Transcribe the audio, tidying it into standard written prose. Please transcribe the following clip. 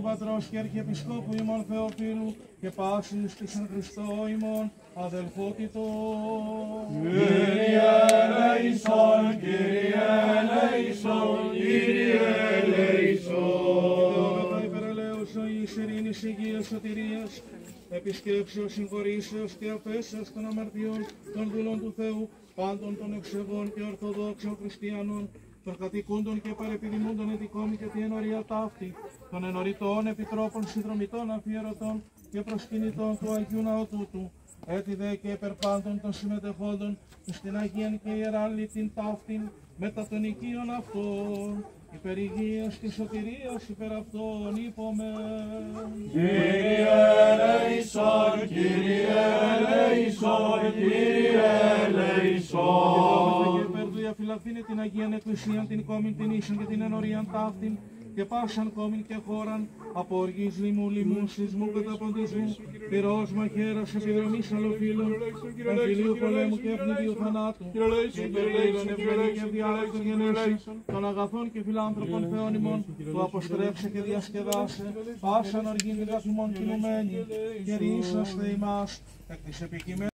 Πατρός και Αρχιεπισκόπου ημών Θεοφύλου και πάσης της εν Χριστώ ημών αδελφότητος. Κύριε ελέησον, Κύριε ελέησον, Κύριε ελέησον. Δεόμεθα υπερελαίος ζωής, ειρήνης, υγείας, σωτηρίας, επισκέψεως, συγχωρήσεως και αφέσεως των αμαρτιών των δούλων του Θεού, πάντων των ευσεβών και ορθοδόξων χριστιανών, των κατοικούντων και παρεπιδημούντων ειδικών και τη ενορία ταύτη, των ενοριτών επιτρόπων, συνδρομητών, αφιερωτών και προσκυνητών του Αγίου Ναού τούτου, έτι δε και υπερπάντων των συμμετεχόντων στην Αγίαν και Ιεράλητην ταύτην μετά των οικείων αυτών, υπερ υγείας και σωτηρίας υπερ αυτών είπομεν. Κύριε ελέησον, Κύριε ελέησον, Κύριε ελέησον. Και υπέρ του διαφυλαχθήνε την Αγίαν Εκκλησίαν, την κόμην, την ίσον και την ενορίαν ταύτην, και πάσαν κόμην και χώραν, από οργής λοιμού, λοιμού, σεισμού, καταποντισμού, πυρός, μαχαίρας, επιδρομής αλλοφύλων, εμφυλίου πολέμου και ευνηδίου θανάτου, και υπερβέλων ευλογή και ευδιάλεκτων γενέσεων, των αγαθών και φιλάνθρωπων θεών ημών, που αποστρέψε και διασκεδάσε, πάσαν οργήν την καθημών κινουμένη, και ρίσαστε ημάς, εκ της επικειμένης